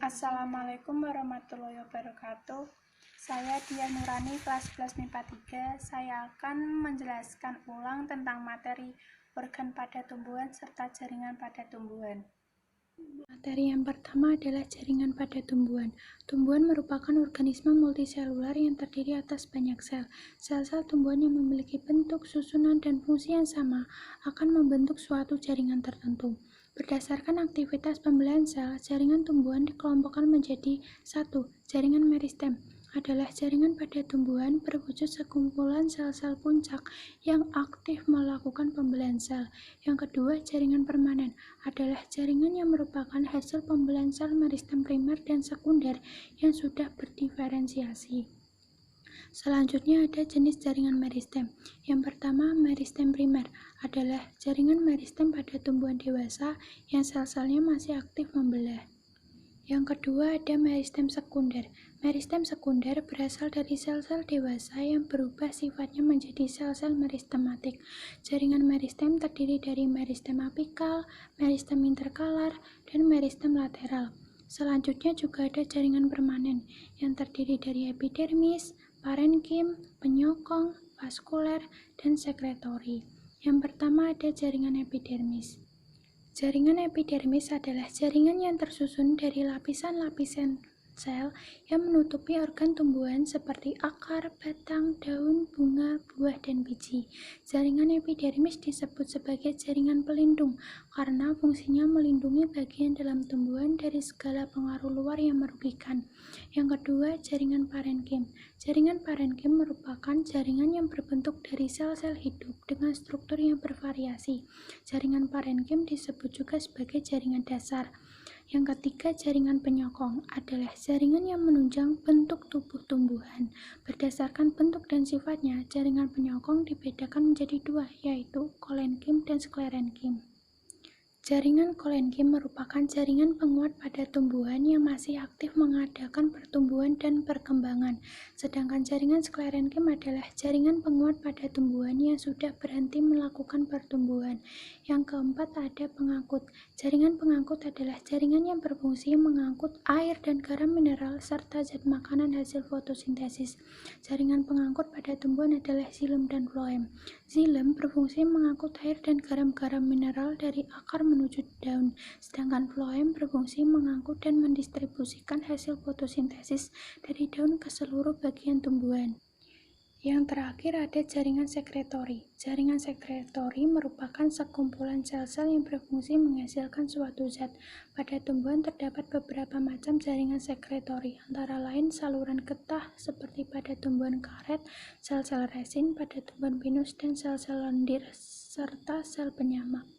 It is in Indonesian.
Assalamualaikum warahmatullahi wabarakatuh. Saya Dian Nurani, kelas 11 MIPA 3. Saya akan menjelaskan ulang tentang materi organ pada tumbuhan serta jaringan pada tumbuhan. Materi yang pertama adalah jaringan pada tumbuhan. Tumbuhan merupakan organisme multiselular yang terdiri atas banyak sel. Sel-sel tumbuhan yang memiliki bentuk, susunan, dan fungsi yang sama akan membentuk suatu jaringan tertentu. Berdasarkan aktivitas pembelahan sel, jaringan tumbuhan dikelompokkan menjadi 1. Jaringan meristem adalah jaringan pada tumbuhan berwujud sekumpulan sel-sel puncak yang aktif melakukan pembelahan sel. Yang kedua, jaringan permanen adalah jaringan yang merupakan hasil pembelahan sel meristem primer dan sekunder yang sudah berdiferensiasi. Selanjutnya ada jenis jaringan meristem. Yang pertama, meristem primer adalah jaringan meristem pada tumbuhan dewasa yang sel-selnya masih aktif membelah. Yang kedua ada meristem sekunder. Meristem sekunder berasal dari sel-sel dewasa yang berubah sifatnya menjadi sel-sel meristematik. Jaringan meristem terdiri dari meristem apikal, meristem interkalar, dan meristem lateral. Selanjutnya juga ada jaringan permanen yang terdiri dari epidermis, parenkim, penyokong, vaskuler, dan sekretori. Yang pertama ada jaringan epidermis. Jaringan epidermis adalah jaringan yang tersusun dari lapisan-lapisan sel yang menutupi organ tumbuhan seperti akar, batang, daun, bunga, buah, dan biji. Jaringan epidermis disebut sebagai jaringan pelindung karena fungsinya melindungi bagian dalam tumbuhan dari segala pengaruh luar yang merugikan. Yang kedua, jaringan parenkim. Jaringan parenkim merupakan jaringan yang berbentuk dari sel-sel hidup dengan struktur yang bervariasi. Jaringan parenkim disebut juga sebagai jaringan dasar. Yang ketiga, jaringan penyokong adalah jaringan yang menunjang bentuk tubuh tumbuhan. Berdasarkan bentuk dan sifatnya, jaringan penyokong dibedakan menjadi dua, yaitu kolenkim dan sklerenkim. Jaringan kolenkim merupakan jaringan penguat pada tumbuhan yang masih aktif mengadakan pertumbuhan dan perkembangan. Sedangkan jaringan sklerenkim adalah jaringan penguat pada tumbuhan yang sudah berhenti melakukan pertumbuhan. Yang keempat ada pengangkut. Jaringan pengangkut adalah jaringan yang berfungsi mengangkut air dan garam mineral serta zat makanan hasil fotosintesis. Jaringan pengangkut pada tumbuhan adalah xilem dan floem. Xilem berfungsi mengangkut air dan garam-garam mineral dari akar menuju daun, sedangkan floem berfungsi mengangkut dan mendistribusikan hasil fotosintesis dari daun ke seluruh bagian tumbuhan. Yang terakhir ada jaringan sekretori. Jaringan sekretori merupakan sekumpulan sel-sel yang berfungsi menghasilkan suatu zat. Pada tumbuhan terdapat beberapa macam jaringan sekretori, antara lain saluran getah seperti pada tumbuhan karet, sel-sel resin pada tumbuhan pinus, dan sel-sel lendir, serta sel penyamak.